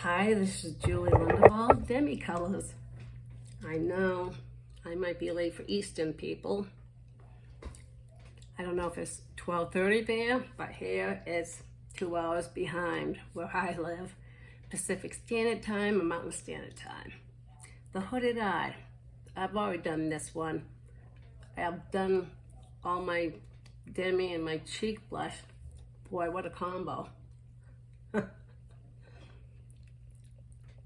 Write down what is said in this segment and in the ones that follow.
Hi, this is Julie Lindeval, Demi Colors. I know I might be late for Eastern people. I don't know if it's 12:30 there, but here it's 2 hours behind where I live. Pacific Standard Time and Mountain Standard Time. The Hooded Eye. I've already done this one. I've done all my Demi and my cheek blush. Boy, what a combo.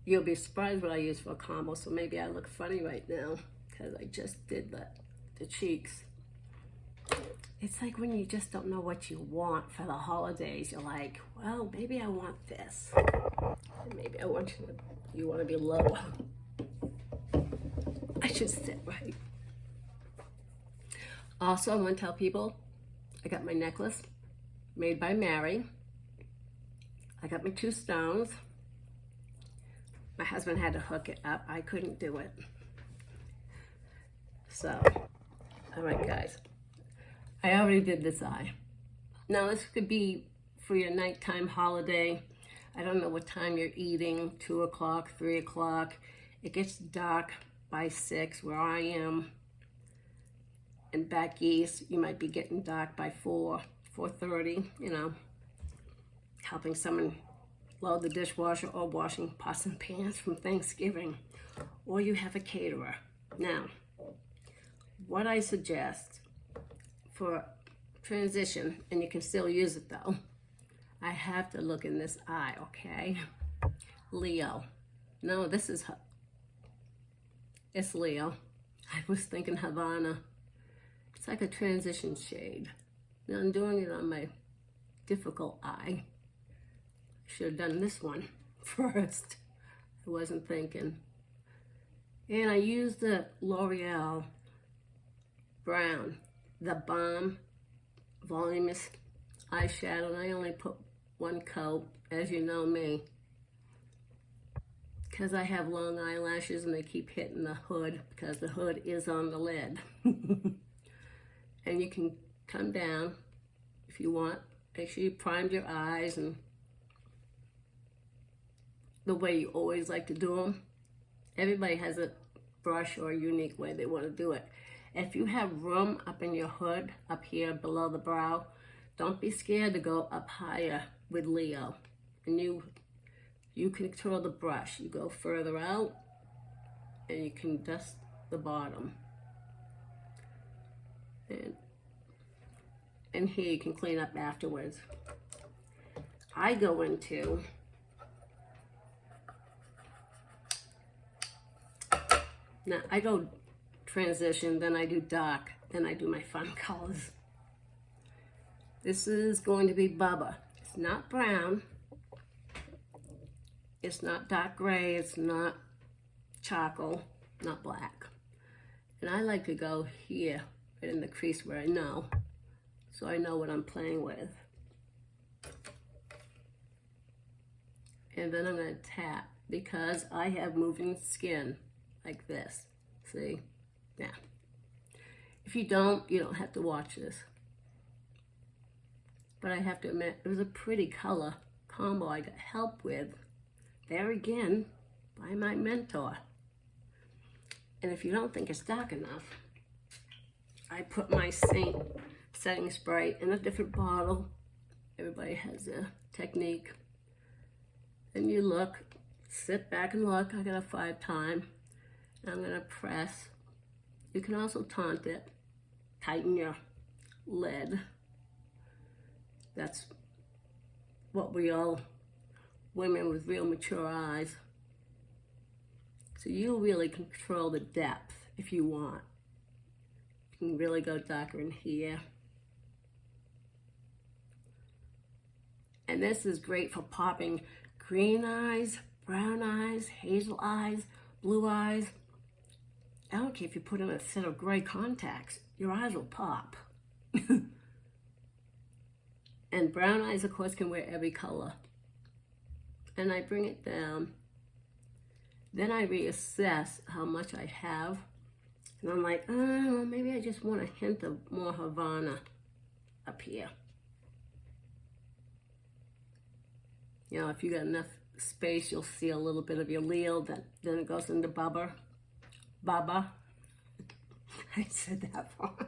You'll be surprised what I use for a combo, so maybe I look funny right now because I just did the cheeks. It's like when you just don't know what you want for the holidays. You're like, well, maybe I want this. And maybe I want you want to be lower. I should sit right. Also, I want to tell people I got my necklace made by Mary. I got my 2 stones. My husband had to hook it up. I couldn't do it. So, all right, guys. I already did this eye. Now, this could be for your nighttime holiday. I don't know what time you're eating, 2 o'clock, 3 o'clock. It gets dark by 6 where I am. And back east, you might be getting dark by 4, 4:30, you know, helping someone load the dishwasher or washing pots and pans from Thanksgiving, or you have a caterer. Now, what I suggest for transition, and you can still use it though, I have to look in this eye, okay? Leo. No, this is, it's Leo. I was thinking Havana. It's like a transition shade. Now I'm doing it on my difficult eye. Should have done this one first. I wasn't thinking. And I used the L'Oréal Brown, the Balm Voluminous Eyeshadow, and I only put 1 coat, as you know me, because I have long eyelashes and they keep hitting the hood because the hood is on the lid. And you can come down if you want. Make sure you primed your eyes and the way you always like to do them. Everybody has a brush or a unique way they want to do it. If you have room up in your hood, up here below the brow, don't be scared to go up higher with Leo. And you control the brush. You go further out and you can dust the bottom. And here you can clean up afterwards. I go into now I go transition, then I do dark, then I do my fun colors. This is going to be Bubba. It's not brown. It's not dark gray. It's not charcoal, not black. And I like to go here, right in the crease where I know, so I know what I'm playing with. And then I'm going to tap because I have moving skin like this. See? Yeah. If you don't have to watch this. But I have to admit, it was a pretty color combo I got help with, there again, by my mentor. And if you don't think it's dark enough, I put my Saint setting spray in a different bottle. Everybody has a technique. And you look, sit back and look. I got a 5 time. I'm going to press. You can also taunt it. Tighten your lid. That's what we all, women with real mature eyes. So you really control the depth if you want. You can really go darker in here. And this is great for popping green eyes, brown eyes, hazel eyes, blue eyes. I don't care if you put in a set of gray contacts, your eyes will pop. And brown eyes, of course, can wear every color. And I bring it down. Then I reassess how much I have. And I'm like, oh, maybe I just want a hint of more Havana up here. You know, if you got enough space, you'll see a little bit of your L'Oreal, then it goes into Bubba. I said that wrong.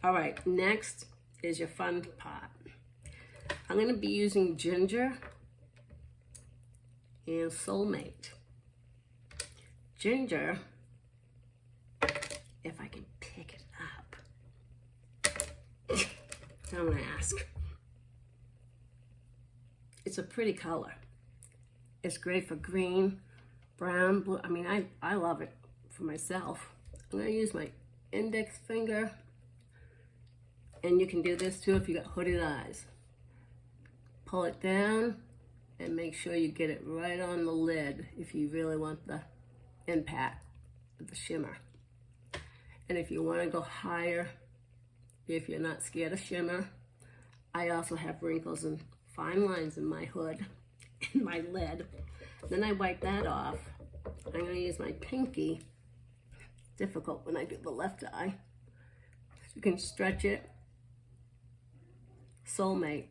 All right, next is your fun part. I'm gonna be using ginger and Soulmate. Ginger, if I can pick it up. I'm gonna ask. It's a pretty color. It's great for green, brown, blue. I mean, I love it for myself. I'm gonna use my index finger, and you can do this too if you got hooded eyes. Pull it down and make sure you get it right on the lid if you really want the impact of the shimmer. And if you want to go higher, if you're not scared of shimmer, I also have wrinkles and fine lines in my hood, in my lid. Then I wipe that off. I'm going to use my pinky. It's difficult when I do the left eye. You can stretch it. Soulmate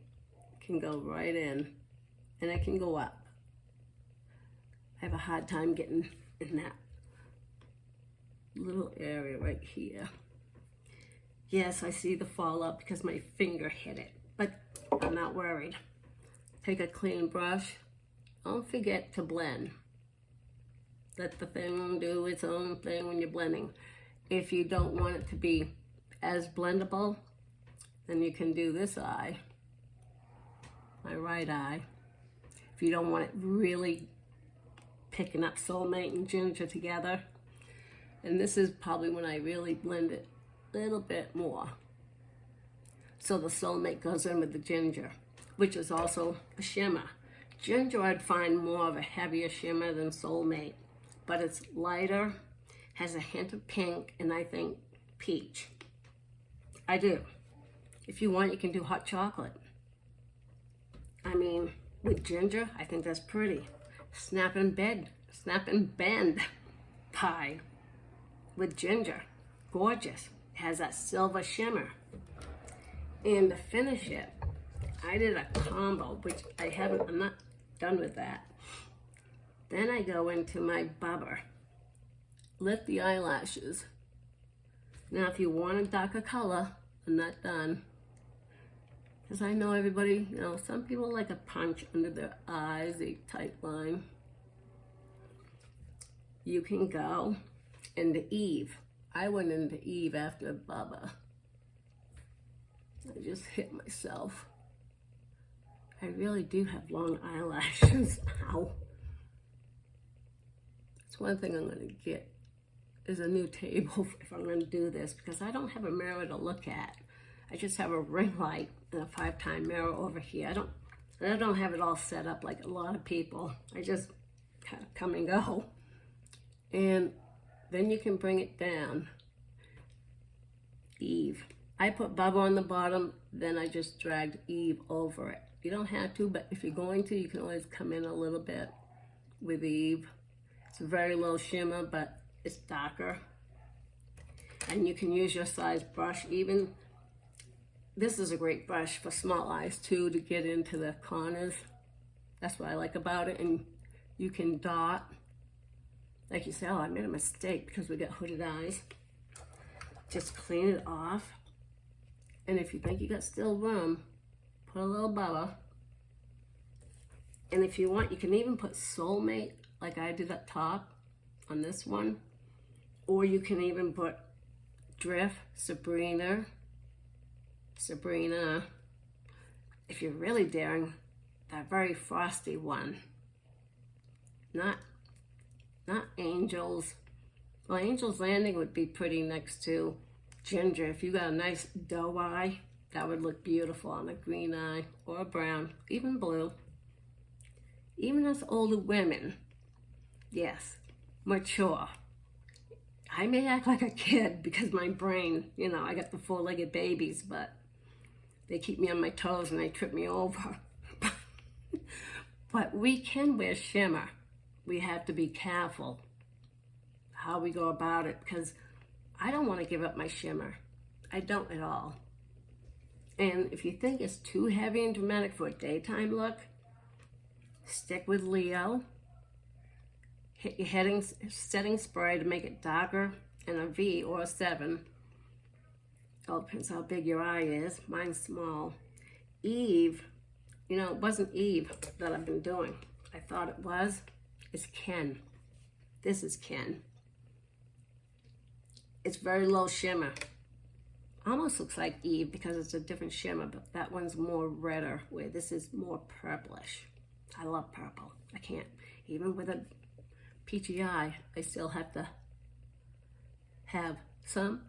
can go right in, and it can go up. I have a hard time getting in that little area right here. Yes, I see the fallout because my finger hit it, but I'm not worried. Take a clean brush. Don't forget to blend. Let the thing do its own thing when you're blending. If you don't want it to be as blendable, then you can do this eye, my right eye. If you don't want it really picking up Soulmate and ginger together. And this is probably when I really blend it a little bit more. So the Soulmate goes in with the ginger, which is also a shimmer. Ginger I'd find more of a heavier shimmer than Soulmate, but it's lighter, has a hint of pink, and I think peach. I do. If you want, you can do hot chocolate. I mean, with ginger, I think that's pretty. Snap and bend pie with ginger. Gorgeous. It has that silver shimmer. And to finish it, I did a combo, which I'm not done with that. Then I go into my Bubba. Lift the eyelashes. Now, if you want a darker color, I'm not done. Because I know everybody, some people like a punch under their eyes, a tight line. You can go into Eve. I went into Eve after Bubba. I just hit myself. I really do have long eyelashes. Ow. That's one thing I'm going to get is a new table if I'm going to do this, because I don't have a mirror to look at. I just have a ring light and a 5-time mirror over here. I don't have it all set up like a lot of people. I just kind of come and go. And then you can bring it down. Eve. I put Bubba on the bottom, then I just dragged Eve over it. You don't have to, but if you're going to, you can always come in a little bit with Eve. It's a very low shimmer, but it's darker. And you can use your size brush. Even this is a great brush for small eyes too, to get into the corners. That's what I like about it. And you can dot. Like you say, oh, I made a mistake because we got hooded eyes. Just clean it off. And if you think you got still room, put a little Bubba. And if you want, you can even put Soulmate, like I did up top on this one. Or you can even put Drift, Sabrina. If you're really daring, that very frosty one. Not Angels. Well, Angel's Landing would be pretty next to ginger. If you got a nice doe eye, that would look beautiful on a green eye or a brown, even blue. Even as older women, yes, mature. I may act like a kid because my brain, I got the 4-legged babies, but they keep me on my toes and they trip me over. But we can wear shimmer. We have to be careful how we go about it, because I don't want to give up my shimmer. I don't at all. And if you think it's too heavy and dramatic for a daytime look, Stick with Leo. Hit your setting spray to make it darker in a V or a 7. All depends how big your eye is. Mine's small. Eve, you know, it wasn't Eve that I've been doing. I thought it was. It's Ken. This is Ken. It's very low shimmer. Almost looks like Eve because it's a different shimmer, but that one's more redder, where this is more purplish. I love purple. I can't, even with a peachy eye, I still have to have some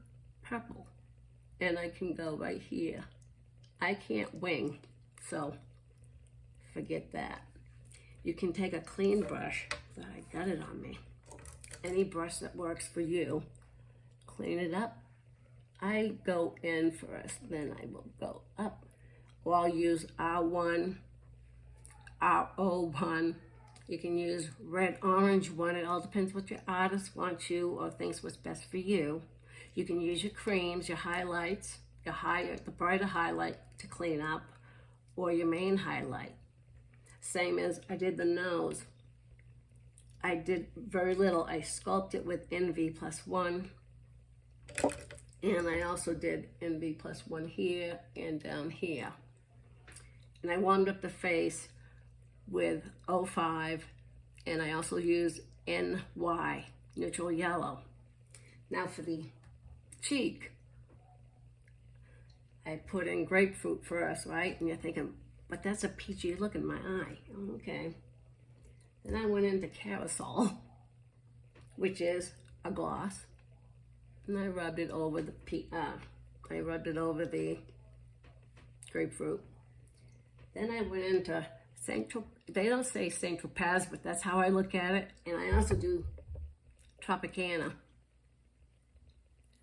purple. And I can go right here. I can't wing, so forget that. You can take a clean brush, but I got it on me. Any brush that works for you. Clean it up. I go in first, then I will go up. Or I'll use R1, R01. You can use red, orange one. It all depends what your artist wants you or thinks what's best for you. You can use your creams, your highlights, the brighter highlight to clean up, or your main highlight. Same as I did the nose. I did very little. I sculpted with NV+1. And I also did NV+1 here and down here. And I warmed up the face with 05, and I also used NY, neutral yellow. Now for the cheek, I put in grapefruit first, right? And you're thinking, but that's a peachy look in my eye. Okay. Then I went into Carousel, which is a gloss. And I rubbed it over the grapefruit. Then I went into they don't say Saint Tropez, but that's how I look at it. And I also do Tropicana.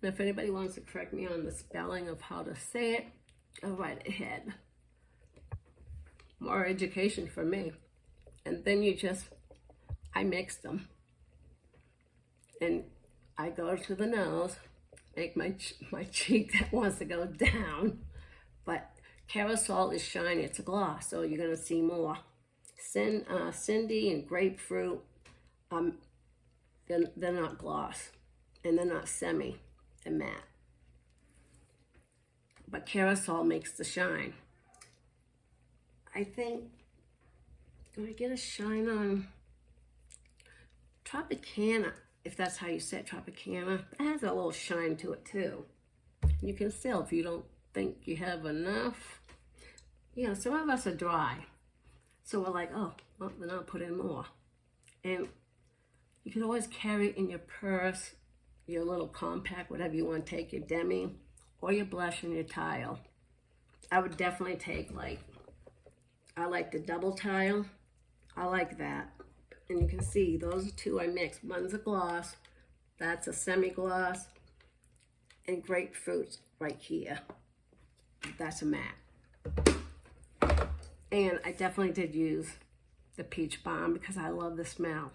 And if anybody wants to correct me on the spelling of how to say it, go right ahead. More education for me. And then I mix them. And I go to the nose, make my cheek that wants to go down, but Carousel is shiny, it's a gloss, so you're gonna see more. Cindy and grapefruit, they're not gloss, and they're not semi, they're matte. But Carousel makes the shine. I think, do I get a shine on Tropicana? If that's how you say it, Tropicana, it has a little shine to it too. You can still, if you don't think you have enough, you know, some of us are dry. So we're like, oh, well, then I'll put in more. And you can always carry it in your purse, your little compact, whatever you want to take, your demi, or your blush and your tile. I would definitely take I like the double tile. I like that. And you can see those two I mixed. One's a gloss, that's a semi-gloss, and grapefruit right here. That's a matte. And I definitely did use the peach balm because I love the smell.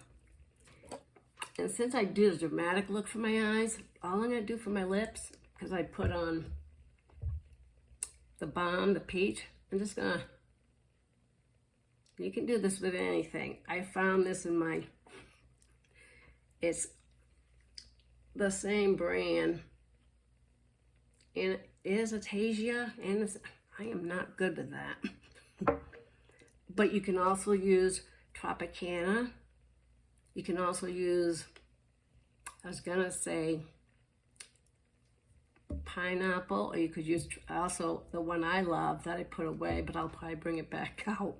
And since I do a dramatic look for my eyes, all I'm gonna do for my lips, because I put on the balm, the peach, I'm just gonna, you can do this with anything. I found this in it's the same brand, and it is Atasia, and I am not good with that. But you can also use Tropicana. You can also use, I was gonna say pineapple, or you could use also the one I love that I put away, but I'll probably bring it back out.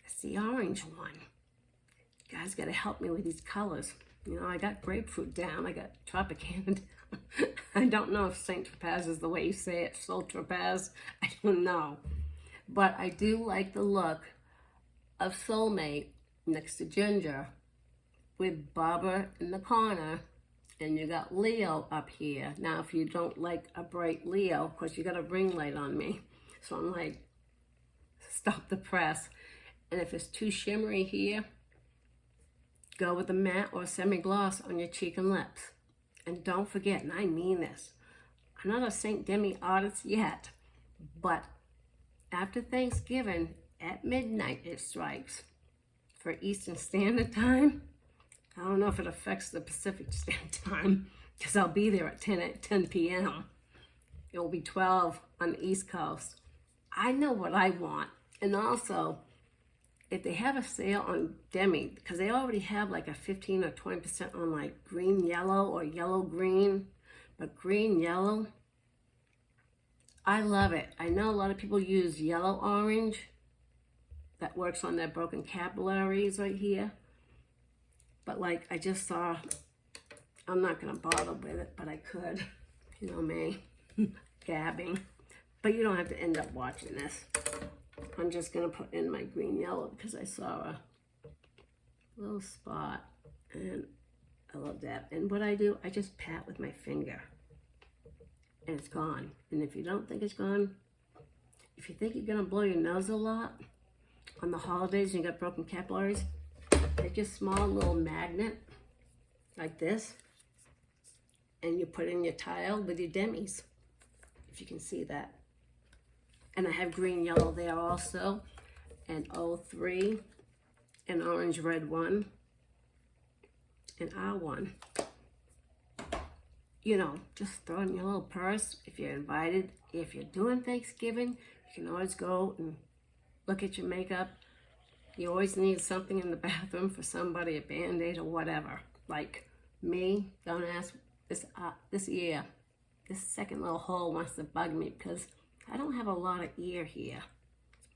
It's the orange one. You guys gotta help me with these colors. You know, I got grapefruit down, I got Tropicana down. I don't know if Saint Tropez is the way you say it, Saint Tropez, I don't know. But I do like the look of Soulmate next to Ginger with Bubba in the corner, and you got Leo up here. Now, if you don't like a bright Leo, of course you got a ring light on me. So I'm like, stop the press. And if it's too shimmery here, go with the matte or semi-gloss on your cheek and lips. And don't forget, and I mean this, I'm not a Saint Demi artist yet, but after Thanksgiving, at midnight it strikes for Eastern Standard Time. I don't know if it affects the Pacific Standard Time because I'll be there at 10 p.m. It will be 12 on the East Coast. I know what I want. And also, if they have a sale on Demi, because they already have like a 15 or 20% on like green yellow or yellow green, but green yellow, I love it. I know a lot of people use yellow orange. That works on their broken capillaries right here. But like I just saw, I'm not gonna bother with it, but I could, you know me, gabbing. But you don't have to end up watching this. I'm just gonna put in my green yellow because I saw a little spot and I love that. And what I do, I just pat with my finger and it's gone. And if you don't think it's gone, if you think you're gonna blow your nose a lot on the holidays and you got broken capillaries, take a small little magnet like this and you put in your tile with your demis, if you can see that. And I have green yellow there also, and 03, and orange red 1, and R1. You know, just throw in your little purse if you're invited. If you're doing Thanksgiving, you can always go and look at your makeup. You always need something in the bathroom for somebody, a Band-Aid or whatever. Like me, don't ask, this ear, this second little hole wants to bug me because I don't have a lot of ear here,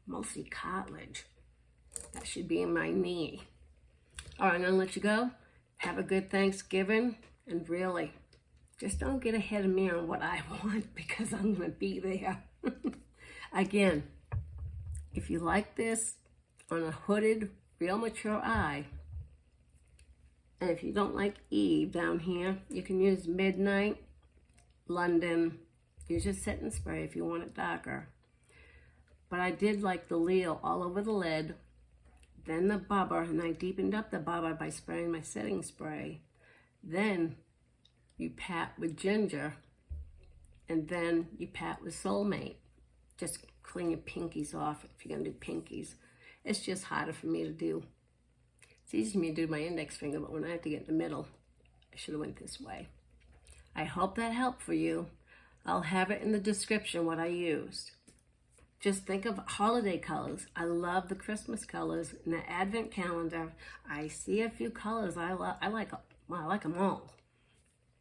mostly cartilage. That should be in my knee. All right, I'm gonna let you go. Have a good Thanksgiving, and really, just don't get ahead of me on what I want because I'm gonna be there. Again, if you like this on a hooded, real mature eye, and if you don't like Eve down here, you can use Midnight, London. Use your setting spray if you want it darker. But I did like the Leo all over the lid, then the Bubba, and I deepened up the Bubba by spraying my setting spray. Then you pat with ginger, and then you pat with Soulmate. Just clean your pinkies off if you're gonna do pinkies. It's just harder for me to do. It's easy for me to do my index finger, but when I have to get in the middle, I should have went this way. I hope that helped for you. I'll have it in the description what I used. Just think of holiday colors. I love the Christmas colors. In the Advent calendar, I see a few colors I like them all.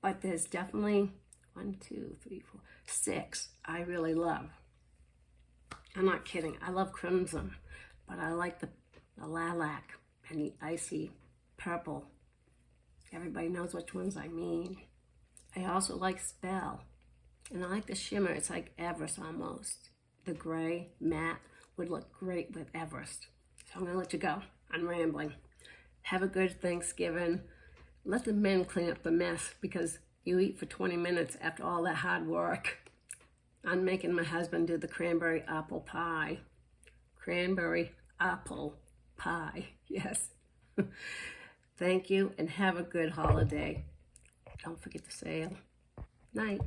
But there's definitely 1, 2, 3, 4, 6 I really love. I'm not kidding. I love crimson, but I like the lilac and the icy purple. Everybody knows which ones I mean. I also like Spell. And I like the shimmer. It's like Everest almost. The gray matte would look great with Everest. So I'm going to let you go. I'm rambling. Have a good Thanksgiving. Let the men clean up the mess because you eat for 20 minutes after all that hard work. I'm making my husband do the cranberry apple pie. Cranberry apple pie. Yes. Thank you and have a good holiday. Don't forget the sale. Night.